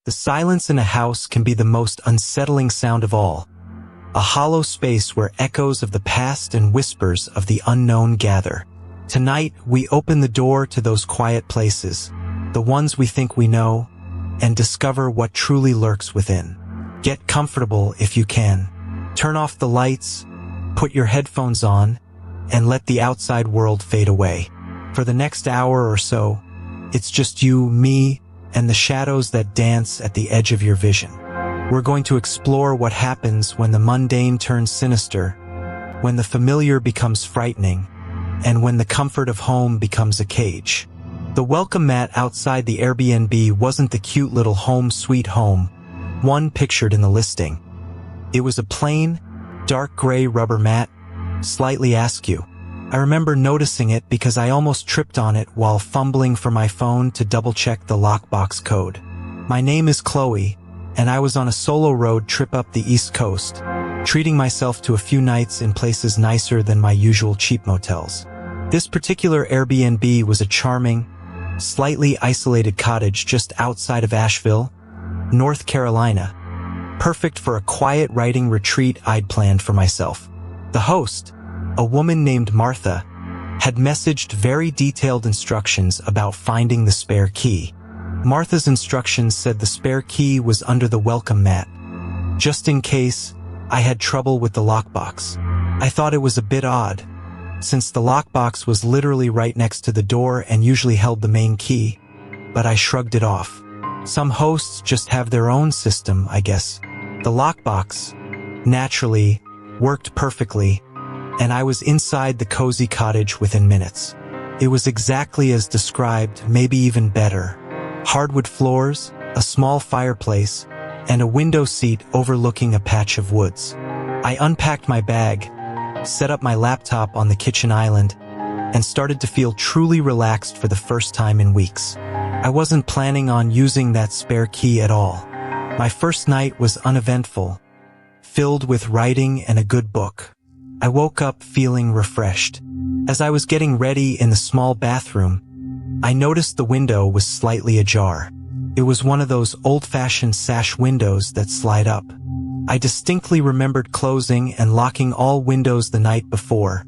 The silence in a house can be the most unsettling sound of all. A hollow space where echoes of the past and whispers of the unknown gather. Tonight, we open the door to those quiet places, the ones we think we know, and discover what truly lurks within. Get comfortable if you can. Turn off the lights, put your headphones on, and let the outside world fade away. For the next hour or so, it's just you, me, and the shadows that dance at the edge of your vision. We're going to explore what happens when the mundane turns sinister, when the familiar becomes frightening, and when the comfort of home becomes a cage. The welcome mat outside the Airbnb wasn't the cute little home sweet home one pictured in the listing. It was a plain, dark gray rubber mat, slightly askew. I remember noticing it because I almost tripped on it while fumbling for my phone to double-check the lockbox code. My name is Chloe, and I was on a solo road trip up the East Coast, treating myself to a few nights in places nicer than my usual cheap motels. This particular Airbnb was a charming, slightly isolated cottage just outside of Asheville, North Carolina, perfect for a quiet writing retreat I'd planned for myself. The host, a woman named Martha, had messaged very detailed instructions about finding the spare key. Martha's instructions said the spare key was under the welcome mat, just in case I had trouble with the lockbox. I thought it was a bit odd, since the lockbox was literally right next to the door and usually held the main key, but I shrugged it off. Some hosts just have their own system, I guess. The lockbox, naturally, worked perfectly, and I was inside the cozy cottage within minutes. It was exactly as described, maybe even better. Hardwood floors, a small fireplace, and a window seat overlooking a patch of woods. I unpacked my bag, set up my laptop on the kitchen island, and started to feel truly relaxed for the first time in weeks. I wasn't planning on using that spare key at all. My first night was uneventful, filled with writing and a good book. I woke up feeling refreshed. As I was getting ready in the small bathroom, I noticed the window was slightly ajar. It was one of those old-fashioned sash windows that slide up. I distinctly remembered closing and locking all windows the night before,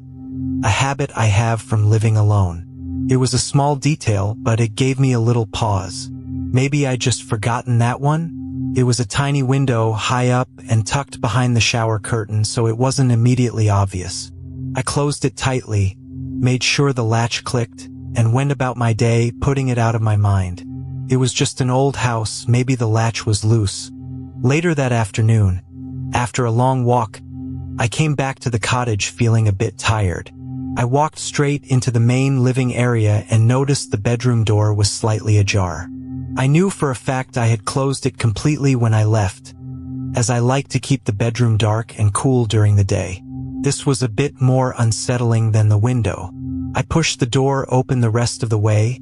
a habit I have from living alone. It was a small detail, but it gave me a little pause. Maybe I'd just forgotten that one? It was a tiny window high up and tucked behind the shower curtain, so it wasn't immediately obvious. I closed it tightly, made sure the latch clicked, and went about my day, putting it out of my mind. It was just an old house, maybe the latch was loose. Later that afternoon, after a long walk, I came back to the cottage feeling a bit tired. I walked straight into the main living area and noticed the bedroom door was slightly ajar. I knew for a fact I had closed it completely when I left, as I like to keep the bedroom dark and cool during the day. This was a bit more unsettling than the window. I pushed the door open the rest of the way,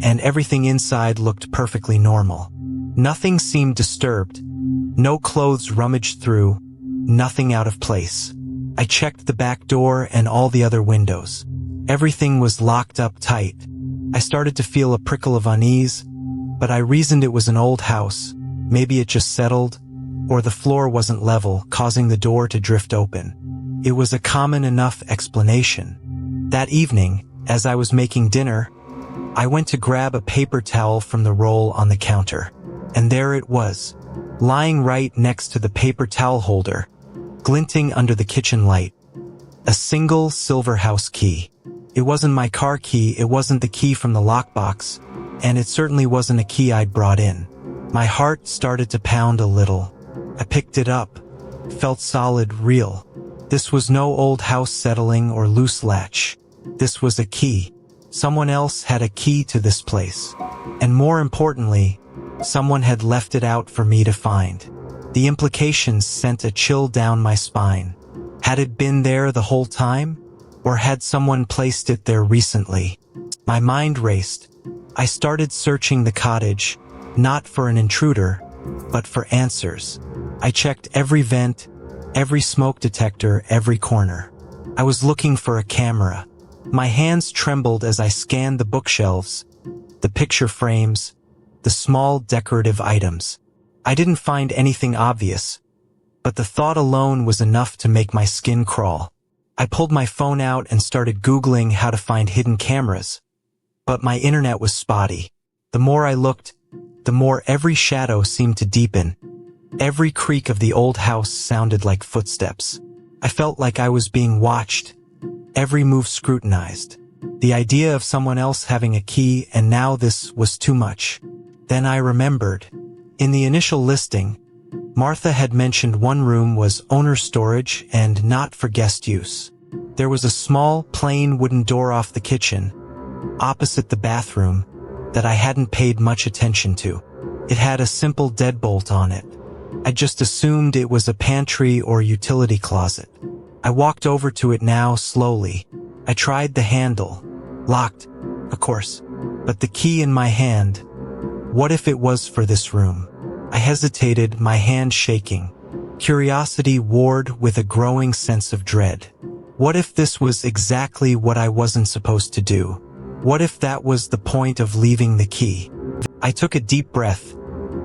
and everything inside looked perfectly normal. Nothing seemed disturbed, no clothes rummaged through, nothing out of place. I checked the back door and all the other windows. Everything was locked up tight. I started to feel a prickle of unease, but I reasoned it was an old house. Maybe it just settled, or the floor wasn't level, causing the door to drift open. It was a common enough explanation. That evening, as I was making dinner, I went to grab a paper towel from the roll on the counter, and there it was, lying right next to the paper towel holder, glinting under the kitchen light. A single silver house key. It wasn't my car key, it wasn't the key from the lockbox, and it certainly wasn't a key I'd brought in. My heart started to pound a little. I picked it up. Felt solid, real. This was no old house settling or loose latch. This was a key. Someone else had a key to this place. And more importantly, someone had left it out for me to find. The implications sent a chill down my spine. Had it been there the whole time? Or had someone placed it there recently? My mind raced. I started searching the cottage, not for an intruder, but for answers. I checked every vent, every smoke detector, every corner. I was looking for a camera. My hands trembled as I scanned the bookshelves, the picture frames, the small decorative items. I didn't find anything obvious, but the thought alone was enough to make my skin crawl. I pulled my phone out and started Googling how to find hidden cameras, but my internet was spotty. The more I looked, the more every shadow seemed to deepen. Every creak of the old house sounded like footsteps. I felt like I was being watched, every move scrutinized. The idea of someone else having a key, and now this was too much. Then I remembered. In the initial listing, Martha had mentioned one room was owner's storage and not for guest use. There was a small, plain wooden door off the kitchen, opposite the bathroom, that I hadn't paid much attention to. It had a simple deadbolt on it. I just assumed it was a pantry or utility closet. I walked over to it now slowly. I tried the handle. Locked, of course, but the key in my hand. What if it was for this room? I hesitated, my hand shaking. Curiosity warred with a growing sense of dread. What if this was exactly what I wasn't supposed to do? What if that was the point of leaving the key? I took a deep breath,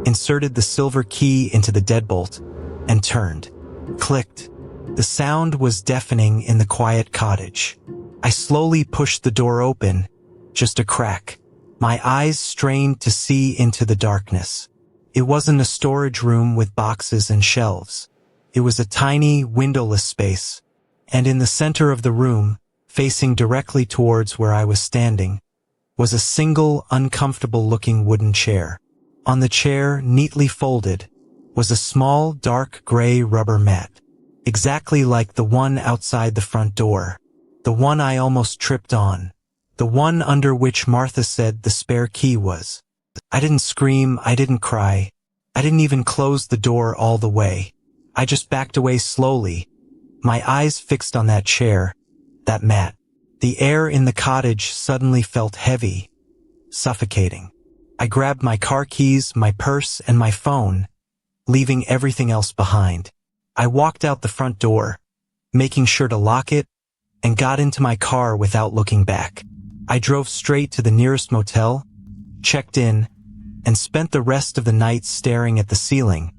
inserted the silver key into the deadbolt, and turned. Clicked. The sound was deafening in the quiet cottage. I slowly pushed the door open, just a crack. My eyes strained to see into the darkness. It wasn't a storage room with boxes and shelves. It was a tiny, windowless space, and in the center of the room, facing directly towards where I was standing, was a single, uncomfortable-looking wooden chair. On the chair, neatly folded, was a small, dark gray rubber mat, exactly like the one outside the front door, the one I almost tripped on. The one under which Martha said the spare key was. I didn't scream, I didn't cry. I didn't even close the door all the way. I just backed away slowly, my eyes fixed on that chair, that mat. The air in the cottage suddenly felt heavy, suffocating. I grabbed my car keys, my purse, and my phone, leaving everything else behind. I walked out the front door, making sure to lock it, and got into my car without looking back. I drove straight to the nearest motel, checked in, and spent the rest of the night staring at the ceiling,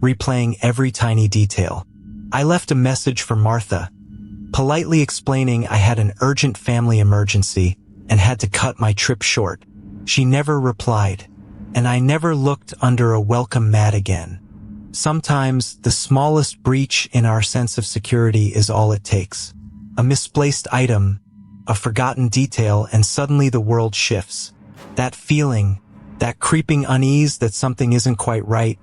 replaying every tiny detail. I left a message for Martha, politely explaining I had an urgent family emergency and had to cut my trip short. She never replied, and I never looked under a welcome mat again. Sometimes the smallest breach in our sense of security is all it takes. A misplaced item, a forgotten detail, and suddenly the world shifts. That feeling, that creeping unease that something isn't quite right,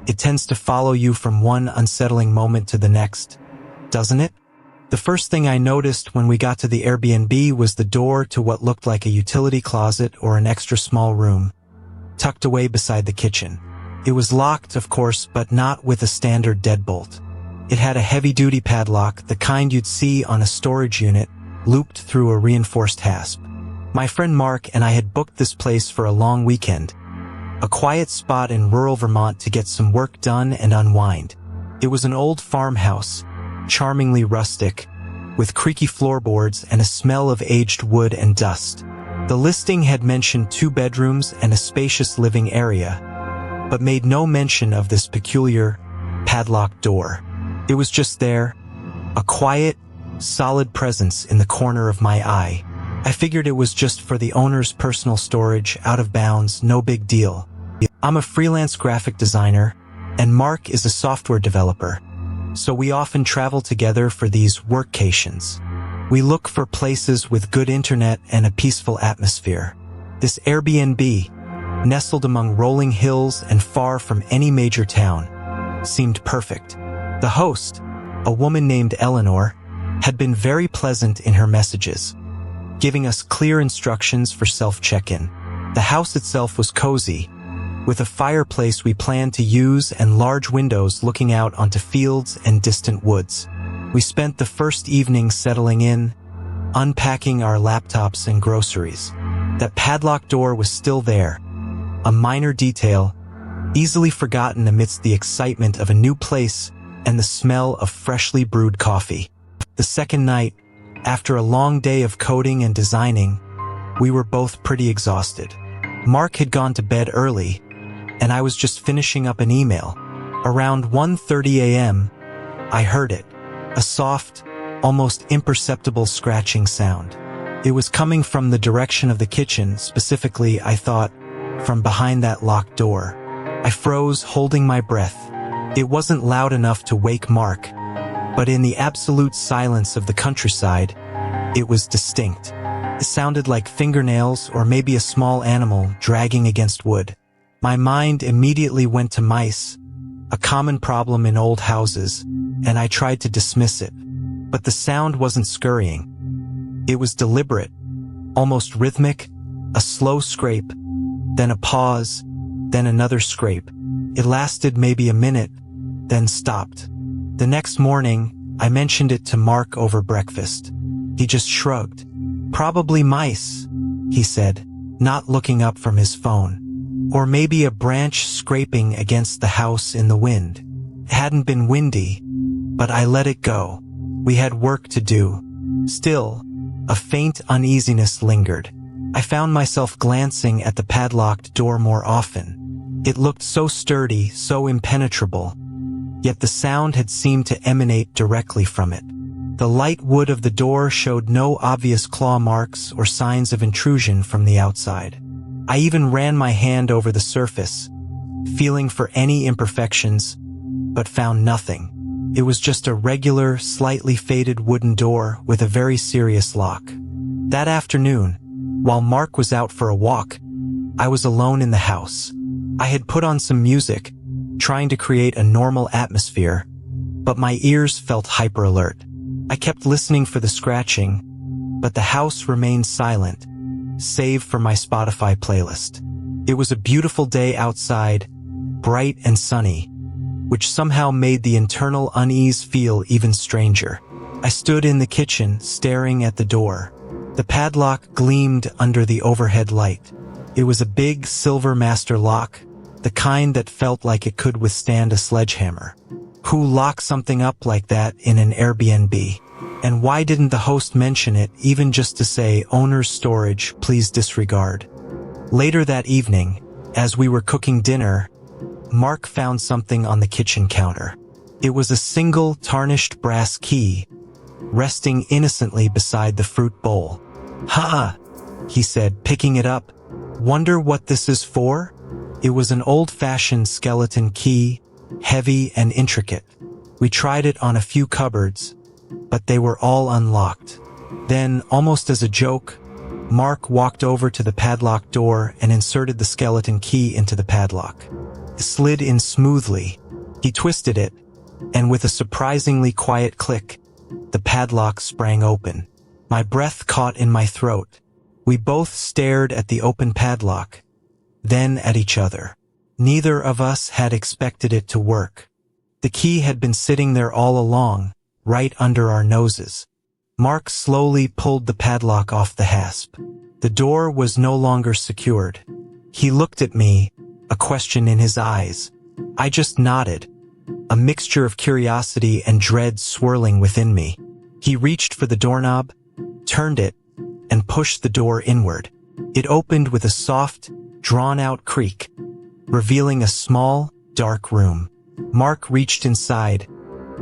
it tends to follow you from one unsettling moment to the next, doesn't it? The first thing I noticed when we got to the Airbnb was the door to what looked like a utility closet or an extra small room, tucked away beside the kitchen. It was locked, of course, but not with a standard deadbolt. It had a heavy-duty padlock, the kind you'd see on a storage unit, looped through a reinforced hasp. My friend Mark and I had booked this place for a long weekend, a quiet spot in rural Vermont to get some work done and unwind. It was an old farmhouse, charmingly rustic, with creaky floorboards and a smell of aged wood and dust. The listing had mentioned 2 bedrooms and a spacious living area, but made no mention of this peculiar, padlocked door. It was just there, a quiet, solid presence in the corner of my eye. I figured it was just for the owner's personal storage, out of bounds, no big deal. I'm a freelance graphic designer, and Mark is a software developer, so we often travel together for these workations. We look for places with good internet and a peaceful atmosphere. This Airbnb, nestled among rolling hills and far from any major town, seemed perfect. The host, a woman named Eleanor, had been very pleasant in her messages, giving us clear instructions for self-check-in. The house itself was cozy, with a fireplace we planned to use and large windows looking out onto fields and distant woods. We spent the first evening settling in, unpacking our laptops and groceries. That padlock door was still there, a minor detail, easily forgotten amidst the excitement of a new place and the smell of freshly brewed coffee. The second night, after a long day of coding and designing, we were both pretty exhausted. Mark had gone to bed early, and I was just finishing up an email. Around 1:30 a.m., I heard it, a soft, almost imperceptible scratching sound. It was coming from the direction of the kitchen, specifically, I thought, from behind that locked door. I froze, holding my breath. It wasn't loud enough to wake Mark, but in the absolute silence of the countryside, it was distinct. It sounded like fingernails or maybe a small animal dragging against wood. My mind immediately went to mice, a common problem in old houses, and I tried to dismiss it. But the sound wasn't scurrying. It was deliberate, almost rhythmic, a slow scrape, then a pause, then another scrape. It lasted maybe a minute, then stopped. The next morning, I mentioned it to Mark over breakfast. He just shrugged. "Probably mice," he said, not looking up from his phone. "Or maybe a branch scraping against the house in the wind." It hadn't been windy, but I let it go. We had work to do. Still, a faint uneasiness lingered. I found myself glancing at the padlocked door more often. It looked so sturdy, so impenetrable, yet the sound had seemed to emanate directly from it. The light wood of the door showed no obvious claw marks or signs of intrusion from the outside. I even ran my hand over the surface, feeling for any imperfections, but found nothing. It was just a regular, slightly faded wooden door with a very serious lock. That afternoon, while Mark was out for a walk, I was alone in the house. I had put on some music, trying to create a normal atmosphere, but my ears felt hyper-alert. I kept listening for the scratching, but the house remained silent, save for my Spotify playlist. It was a beautiful day outside, bright and sunny, which somehow made the internal unease feel even stranger. I stood in the kitchen, staring at the door. The padlock gleamed under the overhead light. It was a big silver master lock, the kind that felt like it could withstand a sledgehammer. Who locked something up like that in an Airbnb? And why didn't the host mention it, even just to say, "Owner's storage, please disregard"? Later that evening, as we were cooking dinner, Mark found something on the kitchen counter. It was a single tarnished brass key, resting innocently beside the fruit bowl. "Ha!" he said, picking it up. "Wonder what this is for?" It was an old-fashioned skeleton key, heavy and intricate. We tried it on a few cupboards, but they were all unlocked. Then, almost as a joke, Mark walked over to the padlocked door and inserted the skeleton key into the padlock. It slid in smoothly. He twisted it, and with a surprisingly quiet click, the padlock sprang open. My breath caught in my throat. We both stared at the open padlock, then at each other. Neither of us had expected it to work. The key had been sitting there all along, right under our noses. Mark slowly pulled the padlock off the hasp. The door was no longer secured. He looked at me, a question in his eyes. I just nodded, a mixture of curiosity and dread swirling within me. He reached for the doorknob, turned it, and pushed the door inward. It opened with a soft, drawn-out creak, revealing a small, dark room. Mark reached inside,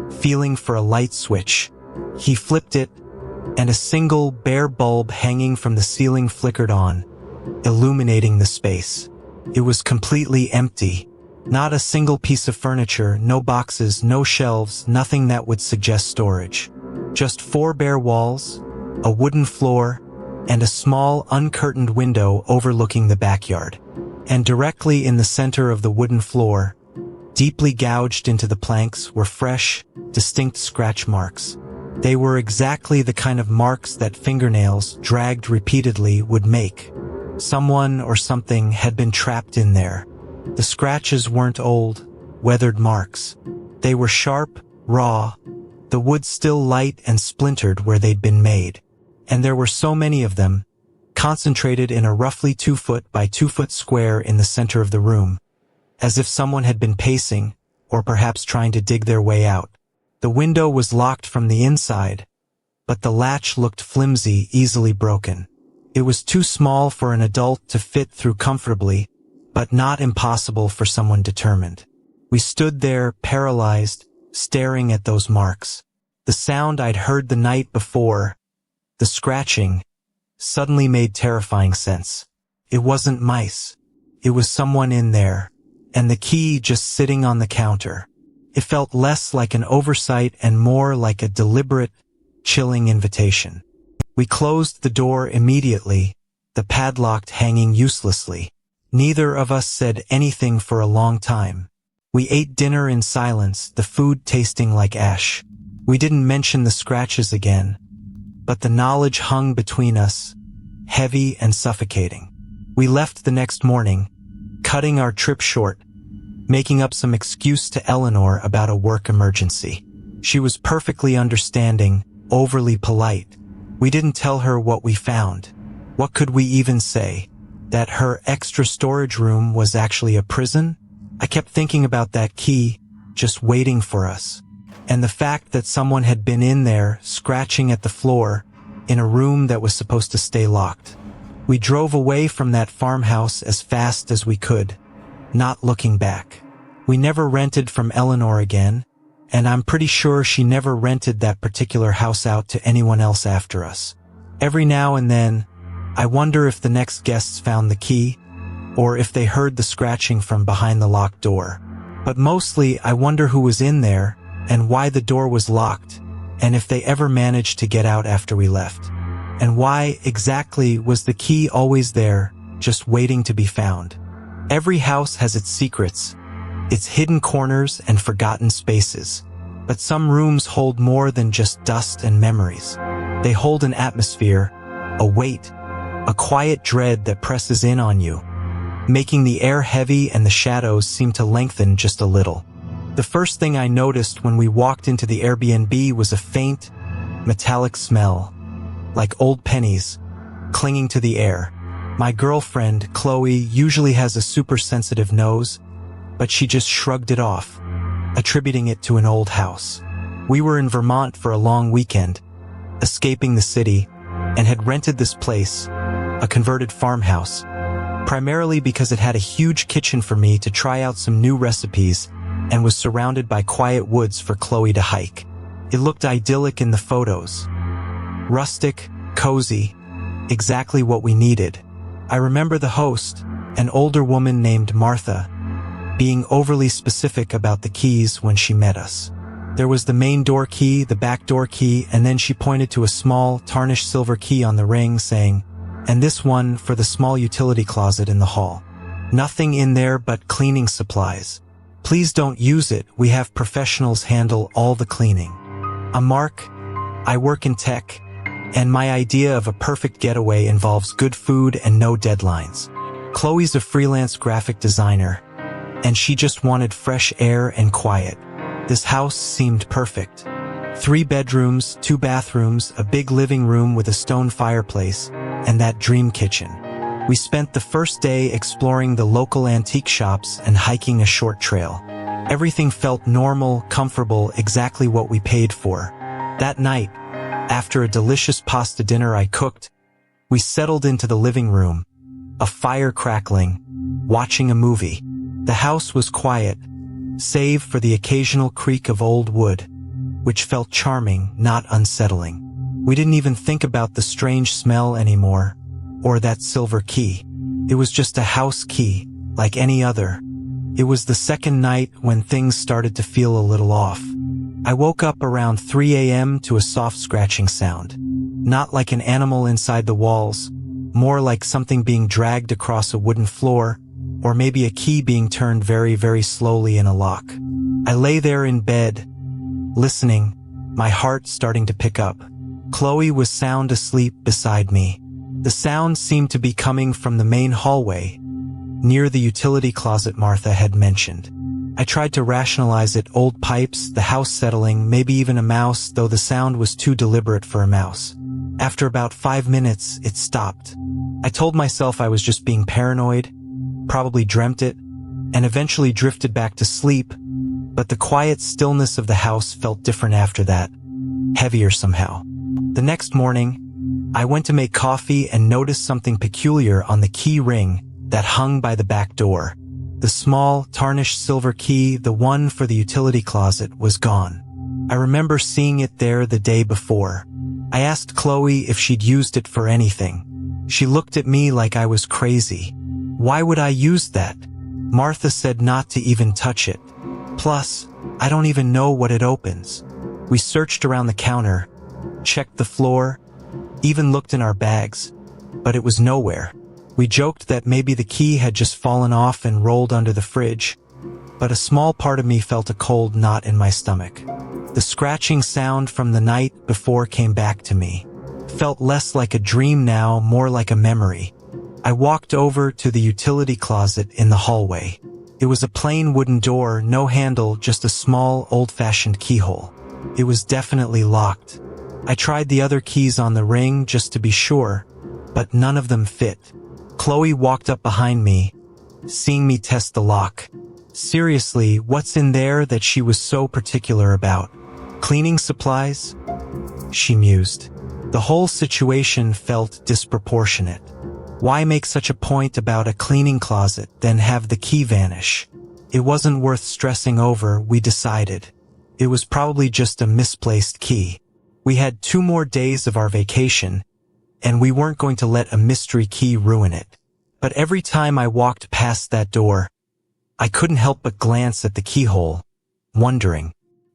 feeling for a light switch. He flipped it, and a single bare bulb hanging from the ceiling flickered on, illuminating the space. It was completely empty. Not a single piece of furniture, no boxes, no shelves, nothing that would suggest storage. Just 4 bare walls, a wooden floor, and a small, uncurtained window overlooking the backyard. And directly in the center of the wooden floor, deeply gouged into the planks, were fresh, distinct scratch marks. They were exactly the kind of marks that fingernails, dragged repeatedly, would make. Someone or something had been trapped in there. The scratches weren't old, weathered marks. They were sharp, raw, the wood still light and splintered where they'd been made. And there were so many of them, concentrated in a roughly 2-foot by 2-foot square in the center of the room, as if someone had been pacing, or perhaps trying to dig their way out. The window was locked from the inside, but the latch looked flimsy, easily broken. It was too small for an adult to fit through comfortably, but not impossible for someone determined. We stood there, paralyzed, staring at those marks. The sound I'd heard the night before, the scratching, suddenly made terrifying sense. It wasn't mice. It was someone in there, and the key just sitting on the counter. It felt less like an oversight and more like a deliberate, chilling invitation. We closed the door immediately, the padlock hanging uselessly. Neither of us said anything for a long time. We ate dinner in silence, the food tasting like ash. We didn't mention the scratches again, but the knowledge hung between us, heavy and suffocating. We left the next morning, cutting our trip short, making up some excuse to Eleanor about a work emergency. She was perfectly understanding, overly polite. We didn't tell her what we found. What could we even say? That her extra storage room was actually a prison? I kept thinking about that key, just waiting for us. And the fact that someone had been in there, scratching at the floor, in a room that was supposed to stay locked. We drove away from that farmhouse as fast as we could, not looking back. We never rented from Eleanor again, and I'm pretty sure she never rented that particular house out to anyone else after us. Every now and then, I wonder if the next guests found the key, or if they heard the scratching from behind the locked door. But mostly, I wonder who was in there, and why the door was locked, and if they ever managed to get out after we left. And why exactly was the key always there, just waiting to be found? Every house has its secrets, its hidden corners and forgotten spaces. But some rooms hold more than just dust and memories. They hold an atmosphere, a weight, a quiet dread that presses in on you, making the air heavy and the shadows seem to lengthen just a little. The first thing I noticed when we walked into the Airbnb was a faint, metallic smell, like old pennies, clinging to the air. My girlfriend, Chloe, usually has a super sensitive nose, but she just shrugged it off, attributing it to an old house. We were in Vermont for a long weekend, escaping the city, and had rented this place, a converted farmhouse, primarily because it had a huge kitchen for me to try out some new recipes and was surrounded by quiet woods for Chloe to hike. It looked idyllic in the photos. Rustic, cozy, exactly what we needed. I remember the host, an older woman named Martha, being overly specific about the keys when she met us. There was the main door key, the back door key, and then she pointed to a small, tarnished silver key on the ring, saying, "And this one for the small utility closet in the hall. Nothing in there but cleaning supplies. Please don't use it, we have professionals handle all the cleaning." I'm Mark, I work in tech, and my idea of a perfect getaway involves good food and no deadlines. Chloe's a freelance graphic designer, and she just wanted fresh air and quiet. This house seemed perfect. 3 bedrooms, 2 bathrooms, a big living room with a stone fireplace, and that dream kitchen. We spent the first day exploring the local antique shops and hiking a short trail. Everything felt normal, comfortable, exactly what we paid for. That night, after a delicious pasta dinner I cooked, we settled into the living room, a fire crackling, watching a movie. The house was quiet, save for the occasional creak of old wood, which felt charming, not unsettling. We didn't even think about the strange smell anymore, or that silver key. It was just a house key, like any other. It was the second night when things started to feel a little off. I woke up around 3 a.m. to a soft scratching sound. Not like an animal inside the walls, more like something being dragged across a wooden floor, or maybe a key being turned very, very slowly in a lock. I lay there in bed, listening, my heart starting to pick up. Chloe was sound asleep beside me. The sound seemed to be coming from the main hallway, near the utility closet Martha had mentioned. I tried to rationalize it, old pipes, the house settling, maybe even a mouse, though the sound was too deliberate for a mouse. After about 5 minutes, it stopped. I told myself I was just being paranoid, probably dreamt it, and eventually drifted back to sleep, but the quiet stillness of the house felt different after that, heavier somehow. The next morning, I went to make coffee and noticed something peculiar on the key ring, that hung by the back door. The small, tarnished silver key, the one for the utility closet, was gone. I remember seeing it there the day before. I asked Chloe if she'd used it for anything. She looked at me like I was crazy. Why would I use that? Martha said not to even touch it. Plus, I don't even know what it opens. We searched around the counter, checked the floor, even looked in our bags, but it was nowhere. We joked that maybe the key had just fallen off and rolled under the fridge, but a small part of me felt a cold knot in my stomach. The scratching sound from the night before came back to me. Felt less like a dream now, more like a memory. I walked over to the utility closet in the hallway. It was a plain wooden door, no handle, just a small, old-fashioned keyhole. It was definitely locked. I tried the other keys on the ring just to be sure, but none of them fit. Chloe walked up behind me, seeing me test the lock. Seriously, what's in there that she was so particular about? Cleaning supplies? She mused. The whole situation felt disproportionate. Why make such a point about a cleaning closet, then have the key vanish? It wasn't worth stressing over, we decided. It was probably just a misplaced key. We had 2 more days of our vacation, and we weren't going to let a mystery key ruin it. But every time I walked past that door, I couldn't help but glance at the keyhole, wondering.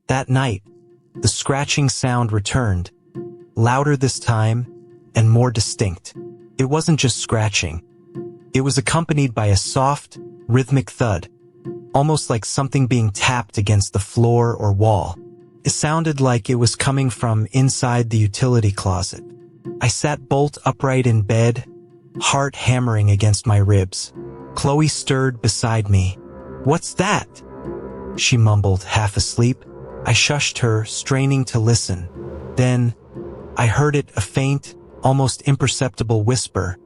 That night, the scratching sound returned, louder this time and more distinct. It wasn't just scratching. It was accompanied by a soft, rhythmic thud, almost like something being tapped against the floor or wall. It sounded like it was coming from inside the utility closet. I sat bolt upright in bed, heart hammering against my ribs. Chloe stirred beside me. "What's that?" she mumbled, half asleep. I shushed her, straining to listen. Then, I heard it, a faint, almost imperceptible whisper,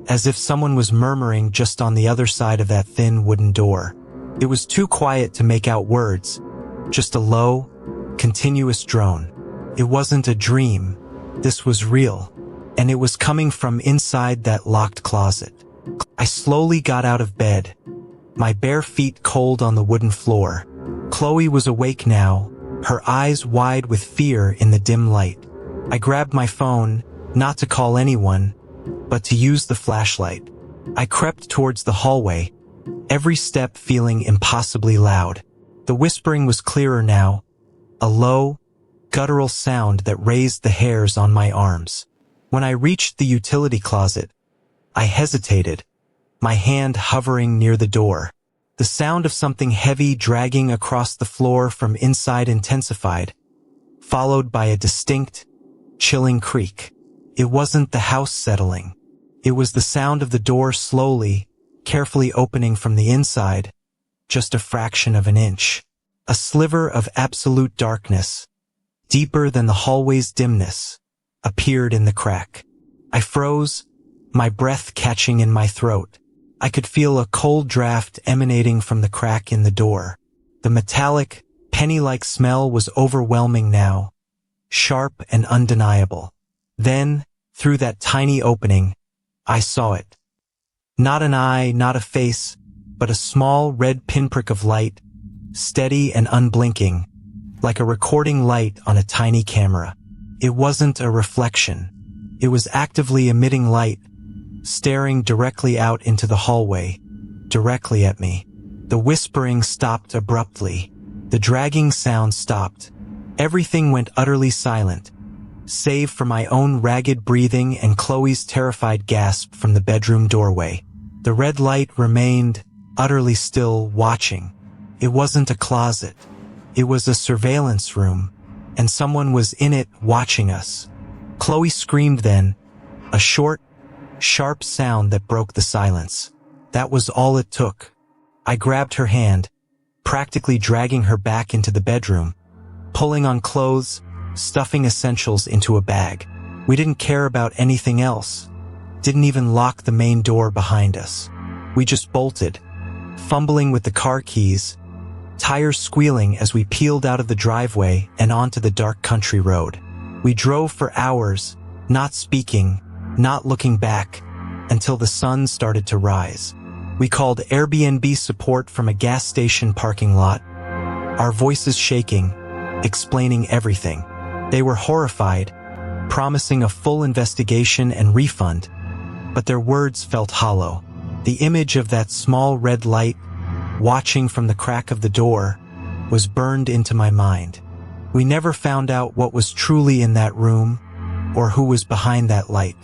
as if someone was murmuring just on the other side of that thin wooden door. It was too quiet to make out words, just a low, continuous drone. It wasn't a dream. This was real, and it was coming from inside that locked closet. I slowly got out of bed, my bare feet cold on the wooden floor. Chloe was awake now, her eyes wide with fear in the dim light. I grabbed my phone, not to call anyone, but to use the flashlight. I crept towards the hallway, every step feeling impossibly loud. The whispering was clearer now, a low, guttural sound that raised the hairs on my arms. When I reached the utility closet, I hesitated, my hand hovering near the door. The sound of something heavy dragging across the floor from inside intensified, followed by a distinct, chilling creak. It wasn't the house settling. It was the sound of the door slowly, carefully opening from the inside, just a fraction of an inch. A sliver of absolute darkness, deeper than the hallway's dimness, appeared in the crack. I froze, my breath catching in my throat. I could feel a cold draft emanating from the crack in the door. The metallic, penny-like smell was overwhelming now, sharp and undeniable. Then, through that tiny opening, I saw it. Not an eye, not a face, but a small red pinprick of light, steady and unblinking, like a recording light on a tiny camera. It wasn't a reflection. It was actively emitting light, staring directly out into the hallway, directly at me. The whispering stopped abruptly. The dragging sound stopped. Everything went utterly silent, save for my own ragged breathing and Chloe's terrified gasp from the bedroom doorway. The red light remained utterly still, watching. It wasn't a closet. It was a surveillance room, and someone was in it watching us. Chloe screamed then, a short, sharp sound that broke the silence. That was all it took. I grabbed her hand, practically dragging her back into the bedroom, pulling on clothes, stuffing essentials into a bag. We didn't care about anything else. Didn't even lock the main door behind us. We just bolted, fumbling with the car keys, tires squealing as we peeled out of the driveway and onto the dark country road. We drove for hours, not speaking, not looking back, until the sun started to rise. We called Airbnb support from a gas station parking lot, our voices shaking, explaining everything. They were horrified, promising a full investigation and refund, but their words felt hollow. The image of that small red light, watching from the crack of the door, was burned into my mind. We never found out what was truly in that room, or who was behind that light.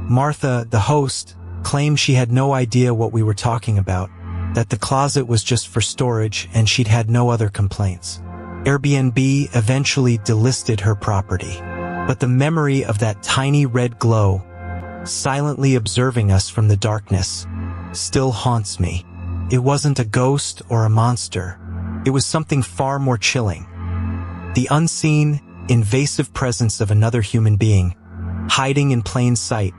Martha, the host, claimed she had no idea what we were talking about, that the closet was just for storage and she'd had no other complaints. Airbnb eventually delisted her property, but the memory of that tiny red glow, silently observing us from the darkness, still haunts me. It wasn't a ghost or a monster. It was something far more chilling. The unseen, invasive presence of another human being, hiding in plain sight,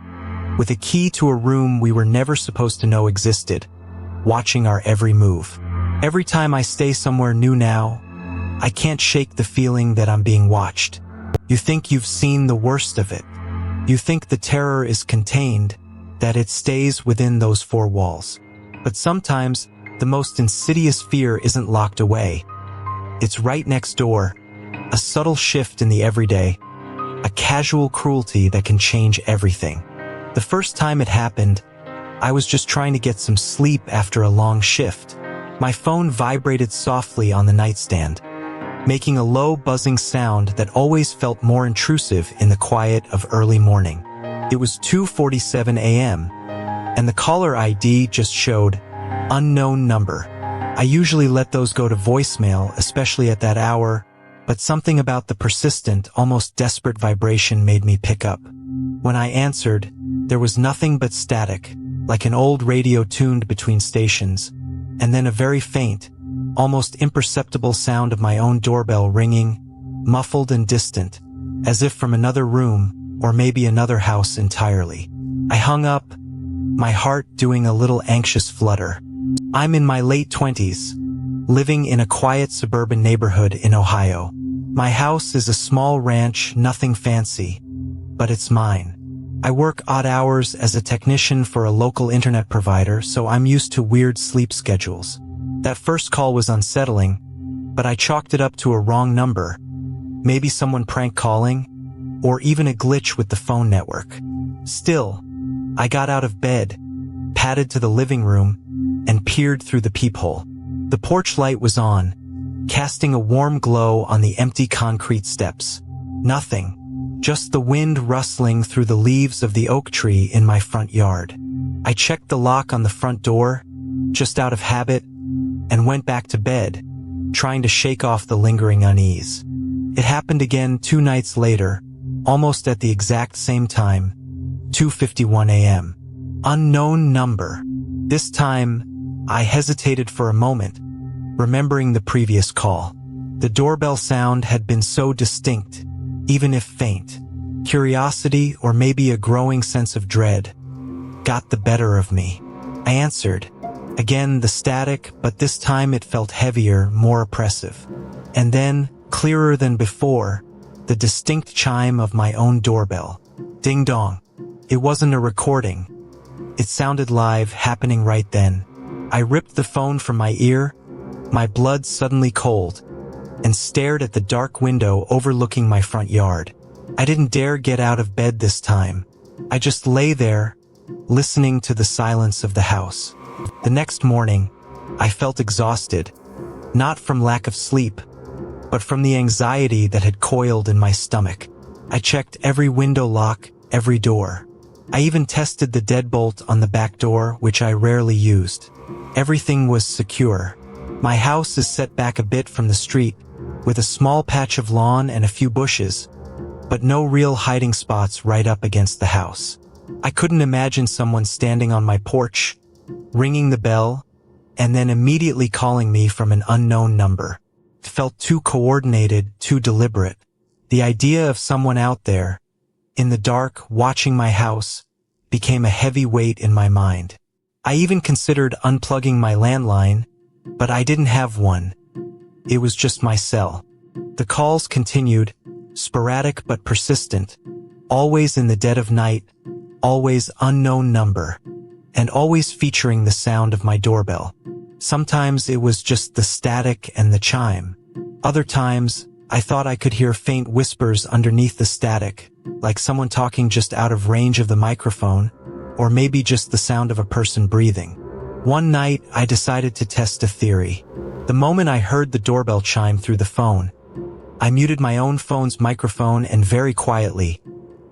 with a key to a room we were never supposed to know existed, watching our every move. Every time I stay somewhere new now, I can't shake the feeling that I'm being watched. You think you've seen the worst of it. You think the terror is contained, that it stays within those four walls. But sometimes, the most insidious fear isn't locked away. It's right next door, a subtle shift in the everyday, a casual cruelty that can change everything. The first time it happened, I was just trying to get some sleep after a long shift. My phone vibrated softly on the nightstand, making a low buzzing sound that always felt more intrusive in the quiet of early morning. It was 2:47 a.m., and the caller ID just showed unknown number. I usually let those go to voicemail, especially at that hour, but something about the persistent, almost desperate vibration made me pick up. When I answered, there was nothing but static, like an old radio tuned between stations, and then a very faint, almost imperceptible sound of my own doorbell ringing, muffled and distant, as if from another room, or maybe another house entirely. I hung up, my heart doing a little anxious flutter. I'm in my late 20s, living in a quiet suburban neighborhood in Ohio. My house is a small ranch, nothing fancy, but it's mine. I work odd hours as a technician for a local internet provider, so I'm used to weird sleep schedules. That first call was unsettling, but I chalked it up to a wrong number, maybe someone prank calling, or even a glitch with the phone network. Still, I got out of bed, padded to the living room, and peered through the peephole. The porch light was on, casting a warm glow on the empty concrete steps. Nothing, just the wind rustling through the leaves of the oak tree in my front yard. I checked the lock on the front door, just out of habit, and went back to bed, trying to shake off the lingering unease. It happened again 2 nights later, almost at the exact same time, 2:51 a.m. Unknown number. This time, I hesitated for a moment, remembering the previous call. The doorbell sound had been so distinct, even if faint. Curiosity, or maybe a growing sense of dread, got the better of me. I answered. Again, the static, but this time it felt heavier, more oppressive. And then, clearer than before, the distinct chime of my own doorbell. Ding dong. It wasn't a recording. It sounded live, happening right then. I ripped the phone from my ear, my blood suddenly cold, and stared at the dark window overlooking my front yard. I didn't dare get out of bed this time. I just lay there, listening to the silence of the house. The next morning, I felt exhausted, not from lack of sleep, but from the anxiety that had coiled in my stomach. I checked every window lock, every door. I even tested the deadbolt on the back door, which I rarely used. Everything was secure. My house is set back a bit from the street, with a small patch of lawn and a few bushes, but no real hiding spots right up against the house. I couldn't imagine someone standing on my porch, ringing the bell, and then immediately calling me from an unknown number. It felt too coordinated, too deliberate. The idea of someone out there, in the dark, watching my house, became a heavy weight in my mind. I even considered unplugging my landline, but I didn't have one. It was just my cell. The calls continued, sporadic but persistent, always in the dead of night, always unknown number. and always featuring the sound of my doorbell. Sometimes it was just the static and the chime. Other times, I thought I could hear faint whispers underneath the static, like someone talking just out of range of the microphone, or maybe just the sound of a person breathing. One night, I decided to test a theory. The moment I heard the doorbell chime through the phone, I muted my own phone's microphone and very quietly,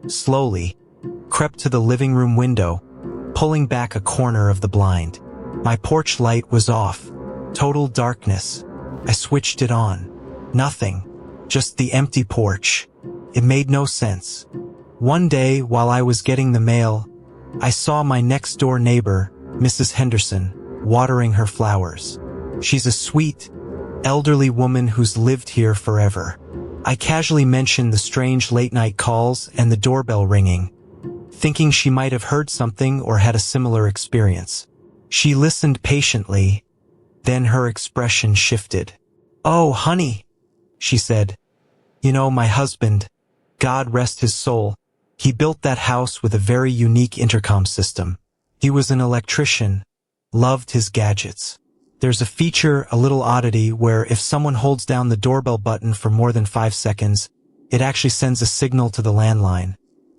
slowly, crept to the living room window, pulling back a corner of the blind. My porch light was off. Total darkness. I switched it on. Nothing. Just the empty porch. It made no sense. One day, while I was getting the mail, I saw my next-door neighbor, Mrs. Henderson, watering her flowers. She's a sweet, elderly woman who's lived here forever. I casually mentioned the strange late-night calls and the doorbell ringing, thinking she might have heard something or had a similar experience. She listened patiently, then her expression shifted. "Oh, honey," she said. "You know, my husband, God rest his soul, he built that house with a very unique intercom system. He was an electrician, loved his gadgets. There's a feature, a little oddity, where if someone holds down the doorbell button for more than 5 seconds, it actually sends a signal to the landline,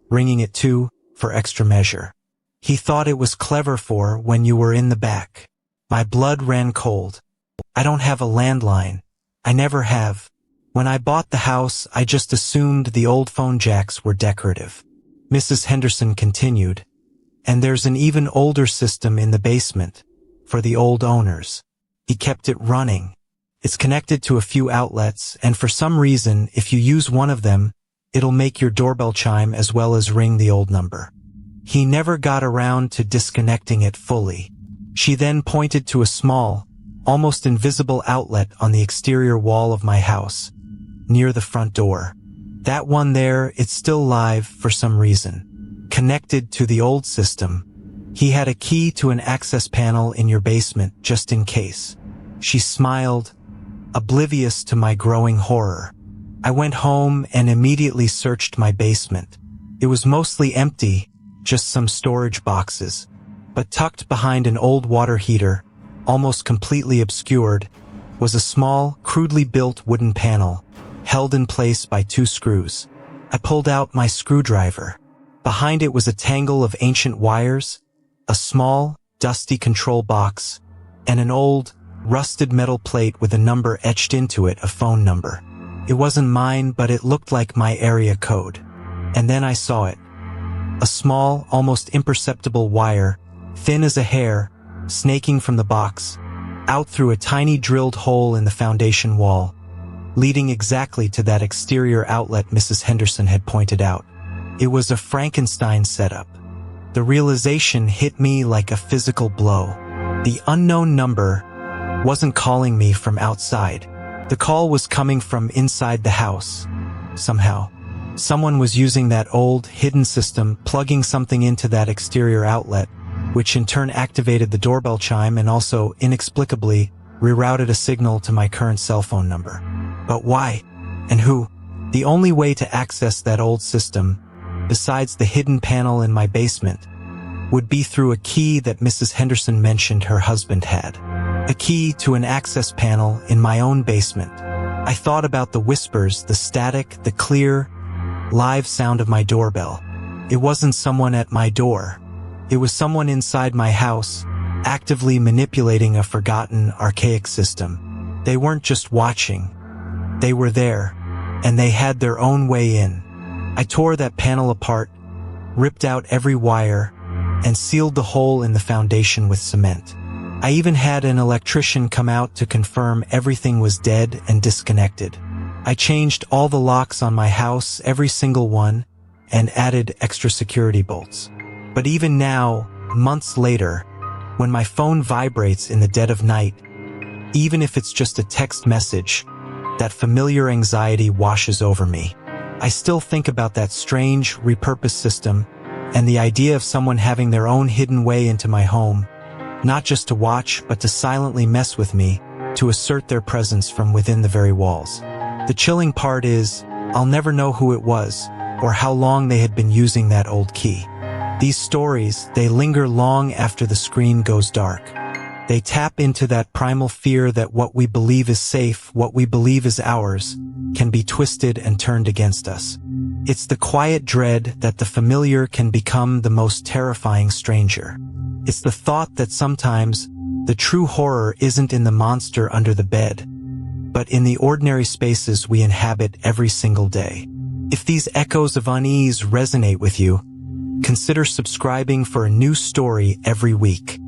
ringing it too, for extra measure. He thought it was clever for when you were in the back." My blood ran cold. I don't have a landline. I never have. When I bought the house, I just assumed the old phone jacks were decorative. Mrs. Henderson continued, "And there's an even older system in the basement, for the old owners. He kept it running. It's connected to a few outlets, and for some reason, if you use one of them, it'll make your doorbell chime as well as ring the old number. He never got around to disconnecting it fully." She then pointed to a small, almost invisible outlet on the exterior wall of my house, near the front door. "That one there, it's still live for some reason. Connected to the old system. He had a key to an access panel in your basement, just in case." She smiled, oblivious to my growing horror. I went home and immediately searched my basement. It was mostly empty, just some storage boxes. But tucked behind an old water heater, almost completely obscured, was a small, crudely built wooden panel, held in place by 2 screws. I pulled out my screwdriver. Behind it was a tangle of ancient wires, a small, dusty control box, and an old, rusted metal plate with a number etched into it, a phone number. It wasn't mine, but it looked like my area code. And then I saw it. A small, almost imperceptible wire, thin as a hair, snaking from the box, out through a tiny drilled hole in the foundation wall, leading exactly to that exterior outlet Mrs. Henderson had pointed out. It was a Frankenstein setup. The realization hit me like a physical blow. The unknown number wasn't calling me from outside. The call was coming from inside the house. Somehow, someone was using that old, hidden system, plugging something into that exterior outlet, which in turn activated the doorbell chime and also, inexplicably, rerouted a signal to my current cell phone number. But why? And who? The only way to access that old system, besides the hidden panel in my basement, would be through a key that Mrs. Henderson mentioned her husband had. A key to an access panel in my own basement. I thought about the whispers, the static, the clear, live sound of my doorbell. It wasn't someone at my door. It was someone inside my house, actively manipulating a forgotten, archaic system. They weren't just watching. They were there, and they had their own way in. I tore that panel apart, ripped out every wire, and sealed the hole in the foundation with cement. I even had an electrician come out to confirm everything was dead and disconnected. I changed all the locks on my house, every single one, and added extra security bolts. But even now, months later, when my phone vibrates in the dead of night, even if it's just a text message, that familiar anxiety washes over me. I still think about that strange, repurposed system, and the idea of someone having their own hidden way into my home, not just to watch, but to silently mess with me, to assert their presence from within the very walls. The chilling part is, I'll never know who it was, or how long they had been using that old key. These stories, they linger long after the screen goes dark. They tap into that primal fear that what we believe is safe, what we believe is ours, can be twisted and turned against us. It's the quiet dread that the familiar can become the most terrifying stranger. It's the thought that sometimes the true horror isn't in the monster under the bed, but in the ordinary spaces we inhabit every single day. If these echoes of unease resonate with you, consider subscribing for a new story every week.